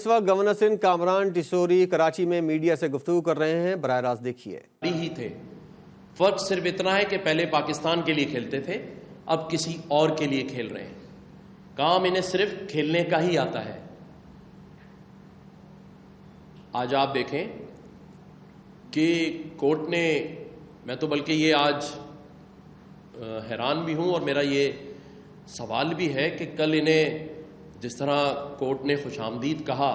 وقت گورنر سندھ کامران ٹیسوری کراچی میں میڈیا سے گفتگو کر رہے ہیں، براہ راست دیکھیے۔ ہی تھے، فرق صرف اتنا ہے کہ پہلے پاکستان کے لیے کھیلتے تھے، اب کسی اور کے لیے کھیل رہے ہیں۔ کام انہیں صرف کھیلنے کا ہی آتا ہے۔ آج آپ دیکھیں کہ کورٹ نے، میں تو بلکہ یہ آج حیران بھی ہوں اور میرا یہ سوال بھی ہے کہ کل انہیں جس طرح کورٹ نے خوش آمدید کہا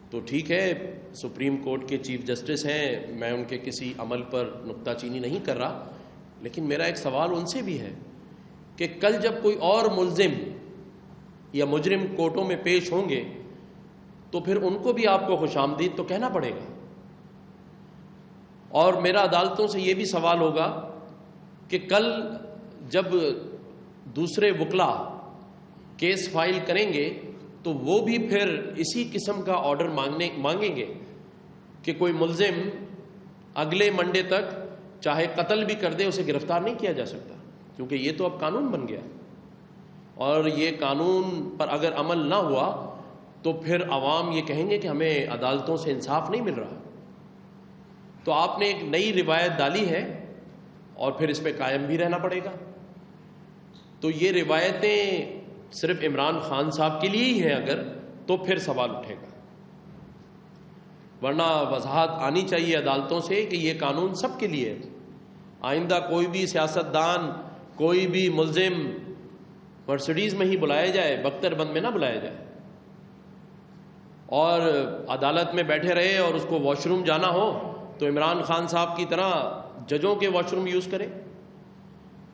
تو ٹھیک ہے، سپریم کورٹ کے چیف جسٹس ہیں، میں ان کے کسی عمل پر نکتہ چینی نہیں کر رہا، لیکن میرا ایک سوال ان سے بھی ہے کہ کل جب کوئی اور ملزم یا مجرم کورٹوں میں پیش ہوں گے تو پھر ان کو بھی آپ کو خوش آمدید تو کہنا پڑے گا۔ اور میرا عدالتوں سے یہ بھی سوال ہوگا کہ کل جب دوسرے وکلا کیس فائل کریں گے تو وہ بھی پھر اسی قسم کا آرڈر مانگیں گے کہ کوئی ملزم اگلے منڈے تک چاہے قتل بھی کر دے اسے گرفتار نہیں کیا جا سکتا، کیونکہ یہ تو اب قانون بن گیا، اور یہ قانون پر اگر عمل نہ ہوا تو پھر عوام یہ کہیں گے کہ ہمیں عدالتوں سے انصاف نہیں مل رہا۔ تو آپ نے ایک نئی روایت ڈالی ہے اور پھر اس پہ قائم بھی رہنا پڑے گا۔ تو یہ روایتیں صرف عمران خان صاحب کے لیے ہی ہے اگر، تو پھر سوال اٹھے گا، ورنہ وضاحت آنی چاہیے عدالتوں سے کہ یہ قانون سب کے لیے ہے۔ آئندہ کوئی بھی سیاستدان، کوئی بھی ملزم مرسڈیز میں ہی بلایا جائے، بختر بند میں نہ بلایا جائے، اور عدالت میں بیٹھے رہے اور اس کو واش روم جانا ہو تو عمران خان صاحب کی طرح ججوں کے واش روم یوز کرے،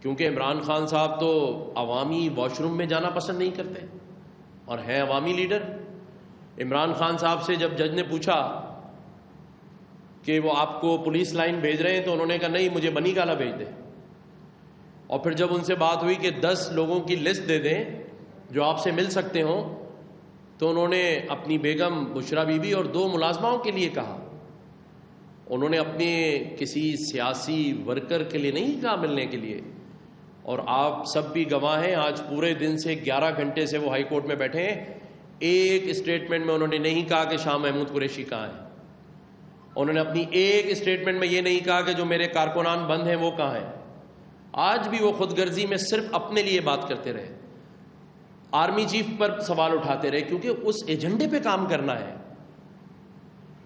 کیونکہ عمران خان صاحب تو عوامی واش روم میں جانا پسند نہیں کرتے اور ہیں عوامی لیڈر۔ عمران خان صاحب سے جب جج نے پوچھا کہ وہ آپ کو پولیس لائن بھیج رہے ہیں تو انہوں نے کہا نہیں، مجھے بنی گالا بھیج دیں۔ اور پھر جب ان سے بات ہوئی کہ 10 لوگوں کی لسٹ دے دیں جو آپ سے مل سکتے ہوں، تو انہوں نے اپنی بیگم بشرا بی بی اور 2 ملازماؤں کے لیے کہا۔ انہوں نے اپنے کسی سیاسی ورکر کے لیے نہیں کہا ملنے کے لیے، اور آپ سب بھی گواہ ہیں، آج پورے دن سے 11 گھنٹے سے وہ ہائی کورٹ میں بیٹھے ہیں، ایک اسٹیٹمنٹ میں انہوں نے نہیں کہا کہ شاہ محمود قریشی کہاں ہیں۔ انہوں نے اپنی ایک اسٹیٹمنٹ میں یہ نہیں کہا کہ جو میرے کارکنان بند ہیں وہ کہاں ہیں۔ آج بھی وہ خود غرضی میں صرف اپنے لیے بات کرتے رہے، آرمی چیف پر سوال اٹھاتے رہے، کیونکہ اس ایجنڈے پہ کام کرنا ہے۔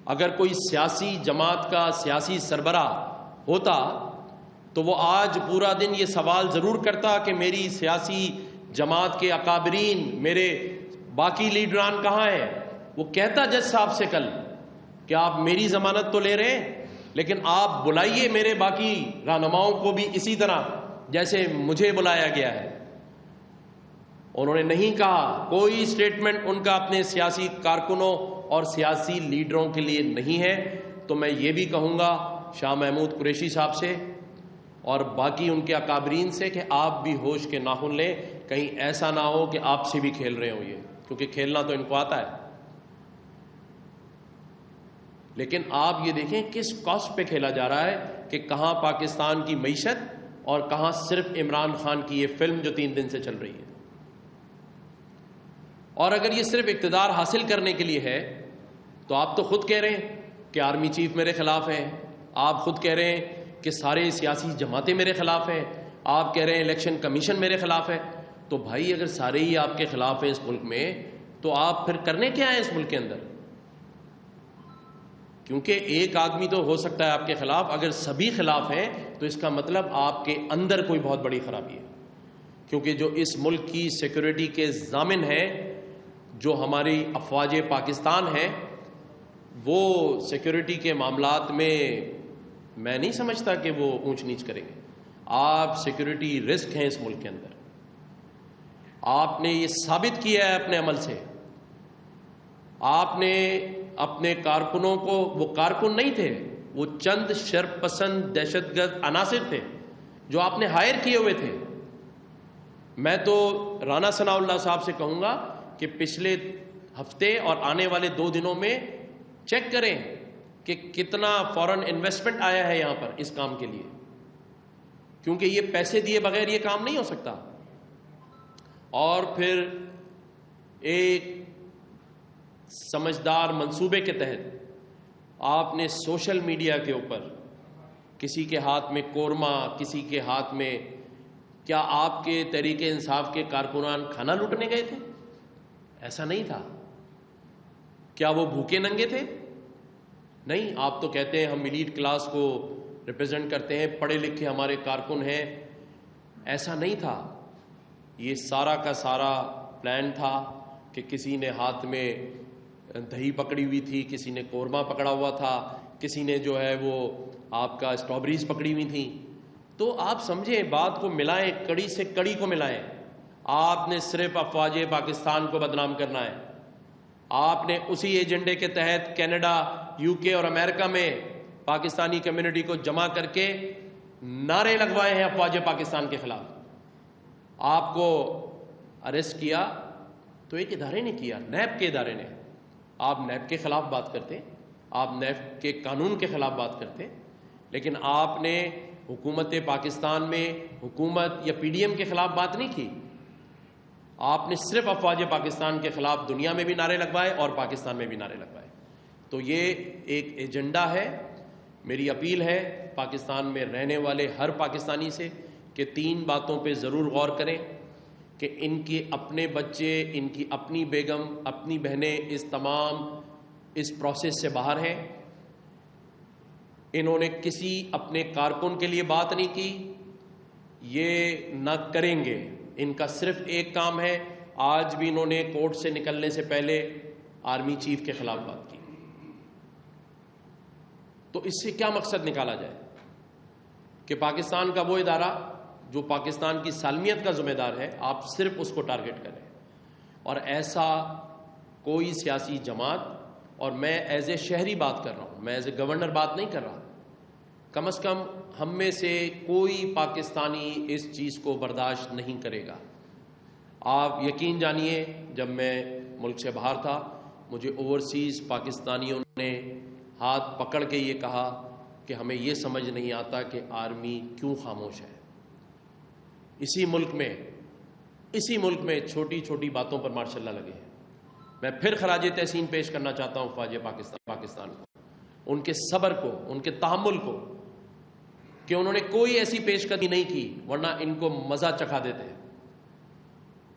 اگر کوئی سیاسی جماعت کا سیاسی سربراہ ہوتا تو وہ آج پورا دن یہ سوال ضرور کرتا کہ میری سیاسی جماعت کے اکابرین، میرے باقی لیڈران کہاں ہیں۔ وہ کہتا جج صاحب سے کل کہ آپ میری ضمانت تو لے رہے ہیں، لیکن آپ بلائیے میرے باقی رہنماؤں کو بھی اسی طرح جیسے مجھے بلایا گیا ہے۔ انہوں نے نہیں کہا، کوئی سٹیٹمنٹ ان کا اپنے سیاسی کارکنوں اور سیاسی لیڈروں کے لیے نہیں ہے۔ تو میں یہ بھی کہوں گا شاہ محمود قریشی صاحب سے اور باقی ان کے اکابرین سے کہ آپ بھی ہوش کے ناخن لیں، کہیں ایسا نہ ہو کہ آپ سے بھی کھیل رہے ہوں یہ، کیونکہ کھیلنا تو ان کو آتا ہے۔ لیکن آپ یہ دیکھیں کس کاسٹ پہ کھیلا جا رہا ہے کہ کہاں پاکستان کی معیشت اور کہاں صرف عمران خان کی یہ فلم جو 3 دن سے چل رہی ہے۔ اور اگر یہ صرف اقتدار حاصل کرنے کے لیے ہے تو آپ تو خود کہہ رہے ہیں کہ آرمی چیف میرے خلاف ہیں، آپ خود کہہ رہے ہیں کہ سارے سیاسی جماعتیں میرے خلاف ہیں، آپ کہہ رہے ہیں الیکشن کمیشن میرے خلاف ہے۔ تو بھائی اگر سارے ہی آپ کے خلاف ہیں اس ملک میں، تو آپ پھر کرنے کیا ہیں اس ملک کے اندر؟ کیونکہ ایک آدمی تو ہو سکتا ہے آپ کے خلاف، اگر سبھی خلاف ہیں تو اس کا مطلب آپ کے اندر کوئی بہت بڑی خرابی ہے، کیونکہ جو اس ملک کی سیکورٹی کے ضامن ہیں، جو ہماری افواج پاکستان ہیں، وہ سیکورٹی کے معاملات میں نہیں سمجھتا کہ وہ اونچ نیچ کریں گے۔ آپ سیکورٹی رسک ہیں اس ملک کے اندر، آپ نے یہ ثابت کیا ہے اپنے عمل سے۔ آپ نے اپنے کارکنوں کو، وہ کارکن نہیں تھے، وہ چند شرپ پسند دہشت گرد عناصر تھے جو آپ نے ہائر کیے ہوئے تھے۔ میں تو رانا ثناء اللہ صاحب سے کہوں گا کہ پچھلے ہفتے اور آنے والے 2 دنوں میں چیک کریں کہ کتنا فورن انویسٹمنٹ آیا ہے یہاں پر اس کام کے لیے، کیونکہ یہ پیسے دیے بغیر یہ کام نہیں ہو سکتا۔ اور پھر ایک سمجھدار منصوبے کے تحت آپ نے سوشل میڈیا کے اوپر کسی کے ہاتھ میں قورمہ، کسی کے ہاتھ میں، کیا آپ کے تحریک انصاف کے کارکنان کھانا لوٹنے گئے تھے؟ ایسا نہیں تھا۔ کیا وہ بھوکے ننگے تھے؟ نہیں، آپ تو کہتے ہیں ہم ایلیٹ کلاس کو ریپرزینٹ کرتے ہیں، پڑھے لکھے ہمارے کارکن ہیں۔ ایسا نہیں تھا۔ یہ سارا کا سارا پلان تھا کہ کسی نے ہاتھ میں دہی پکڑی ہوئی تھی، کسی نے قورمہ پکڑا ہوا تھا، کسی نے جو ہے وہ آپ کا اسٹرابریز پکڑی ہوئی تھیں۔ تو آپ سمجھیں، بات کو ملائیں، کڑی سے کڑی کو ملائیں۔ آپ نے صرف افواج پاکستان کو بدنام کرنا ہے۔ آپ نے اسی ایجنڈے کے تحت کینیڈا، یو کے اور امریکہ میں پاکستانی کمیونٹی کو جمع کر کے نعرے لگوائے ہیں افواج پاکستان کے خلاف۔ آپ کو اریسٹ کیا تو ایک ادارے نے کیا، نیب کے ادارے نے۔ آپ نیب کے خلاف بات کرتے، آپ نیب کے قانون کے خلاف بات کرتے، لیکن آپ نے حکومت پاکستان میں حکومت یا پی ڈی ایم کے خلاف بات نہیں کی۔ آپ نے صرف افواج پاکستان کے خلاف دنیا میں بھی نعرے لگوائے اور پاکستان میں بھی نعرے لگوائے۔ تو یہ ایک ایجنڈا ہے۔ میری اپیل ہے پاکستان میں رہنے والے ہر پاکستانی سے کہ 3 باتوں پہ ضرور غور کریں کہ ان کے اپنے بچے، ان کی اپنی بیگم، اپنی بہنیں اس پروسیس سے باہر ہیں۔ انہوں نے کسی اپنے کارکن کے لیے بات نہیں کی، یہ نہ کریں گے۔ ان کا صرف ایک کام ہے، آج بھی انہوں نے کورٹ سے نکلنے سے پہلے آرمی چیف کے خلاف بات کی۔ تو اس سے کیا مقصد نکالا جائے کہ پاکستان کا وہ ادارہ جو پاکستان کی سالمیت کا ذمہ دار ہے، آپ صرف اس کو ٹارگٹ کریں۔ اور ایسا کوئی سیاسی جماعت، اور میں ایز اے شہری بات کر رہا ہوں، میں ایز اے گورنر بات نہیں کر رہا، کم از کم ہم میں سے کوئی پاکستانی اس چیز کو برداشت نہیں کرے گا۔ آپ یقین جانیے، جب میں ملک سے باہر تھا، مجھے اوورسیز پاکستانیوں نے ہاتھ پکڑ کے یہ کہا کہ ہمیں یہ سمجھ نہیں آتا کہ آرمی کیوں خاموش ہے۔ اسی ملک میں چھوٹی چھوٹی باتوں پر ماشاء اللہ لگے ہیں۔ میں پھر خراج تحسین پیش کرنا چاہتا ہوں فوج پاکستان کو، ان کے صبر کو، ان کے تحمل کو، کہ انہوں نے کوئی ایسی پیش قدمی نہیں کی ورنہ ان کو مزہ چکھا دیتے ہیں۔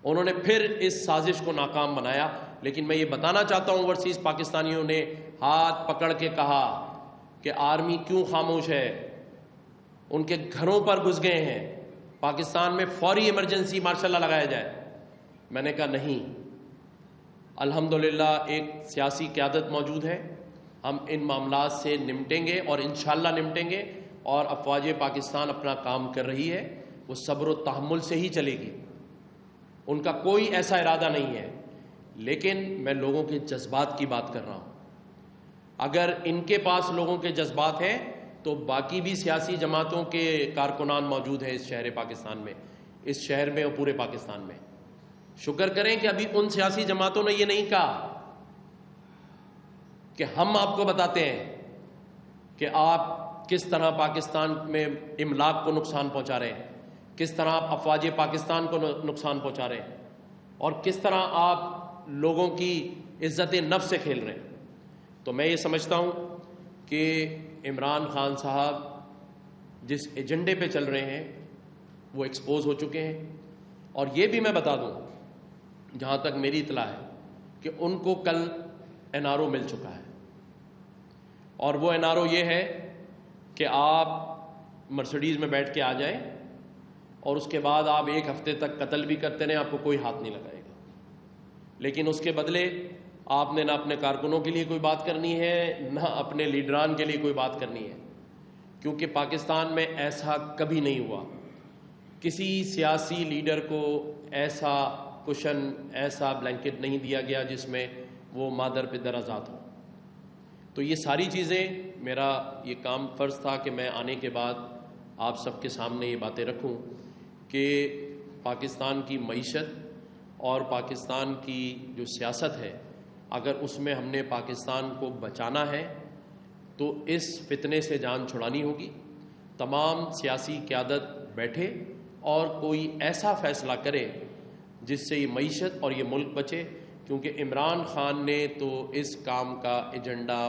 انہوں نے پھر اس سازش کو ناکام بنایا۔ لیکن میں یہ بتانا چاہتا ہوں، اوورسیز پاکستانیوں نے ہاتھ پکڑ کے کہا کہ آرمی کیوں خاموش ہے، ان کے گھروں پر گھس گئے ہیں، پاکستان میں فوری ایمرجنسی مارشل لا لگایا جائے۔ میں نے کہا نہیں، الحمدللہ ایک سیاسی قیادت موجود ہے، ہم ان معاملات سے نمٹیں گے اور انشاءاللہ نمٹیں گے، اور افواج پاکستان اپنا کام کر رہی ہے، وہ صبر و تحمل سے ہی چلے گی، ان کا کوئی ایسا ارادہ نہیں ہے۔ لیکن میں لوگوں کے جذبات کی بات کر رہا ہوں۔ اگر ان کے پاس لوگوں کے جذبات ہیں تو باقی بھی سیاسی جماعتوں کے کارکنان موجود ہیں اس شہر پاکستان میں، اس شہر میں اور پورے پاکستان میں۔ شکر کریں کہ ابھی ان سیاسی جماعتوں نے یہ نہیں کہا کہ ہم آپ کو بتاتے ہیں کہ آپ کس طرح پاکستان میں املاک کو نقصان پہنچا رہے ہیں، کس طرح آپ افواج پاکستان کو نقصان پہنچا رہے ہیں، اور کس طرح آپ لوگوں کی عزت نفس سے کھیل رہے ہیں۔ تو میں یہ سمجھتا ہوں کہ عمران خان صاحب جس ایجنڈے پہ چل رہے ہیں وہ ایکسپوز ہو چکے ہیں۔ اور یہ بھی میں بتا دوں، جہاں تک میری اطلاع ہے، کہ ان کو کل این آر او مل چکا ہے، اور وہ این آر او یہ ہے کہ آپ مرسڈیز میں بیٹھ کے آ جائیں، اور اس کے بعد آپ 1 ہفتے تک قتل بھی کرتے رہیں، آپ کو کوئی ہاتھ نہیں لگائے گا۔ لیکن اس کے بدلے آپ نے نہ اپنے کارکنوں کے لیے کوئی بات کرنی ہے، نہ اپنے لیڈران کے لیے کوئی بات کرنی ہے، کیونکہ پاکستان میں ایسا کبھی نہیں ہوا۔ کسی سیاسی لیڈر کو ایسا کشن، ایسا بلینکٹ نہیں دیا گیا جس میں وہ مادر پدر آزاد ہو۔ تو یہ ساری چیزیں، میرا یہ کام فرض تھا کہ میں آنے کے بعد آپ سب کے سامنے یہ باتیں رکھوں کہ پاکستان کی معیشت اور پاکستان کی جو سیاست ہے، اگر اس میں ہم نے پاکستان کو بچانا ہے تو اس فتنے سے جان چھڑانی ہوگی۔ تمام سیاسی قیادت بیٹھے اور کوئی ایسا فیصلہ کرے جس سے یہ معیشت اور یہ ملک بچے۔ کیونکہ عمران خان نے تو اس کام کا ایجنڈا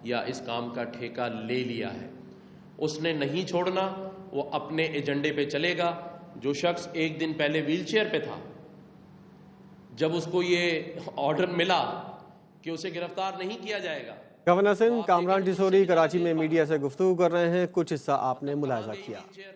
یا اس کام کا ٹھیکہ لے لیا ہے، اس نے نہیں چھوڑنا، وہ اپنے ایجنڈے پہ چلے گا۔ جو شخص ایک دن پہلے ویل چیئر پہ تھا، جب اس کو یہ آرڈر ملا کہ اسے گرفتار نہیں کیا جائے گا، گورنر سندھ کامران ٹیسوری کراچی میں میڈیا سے گفتگو کر رہے ہیں، کچھ حصہ آپ نے ملاحظہ کیا۔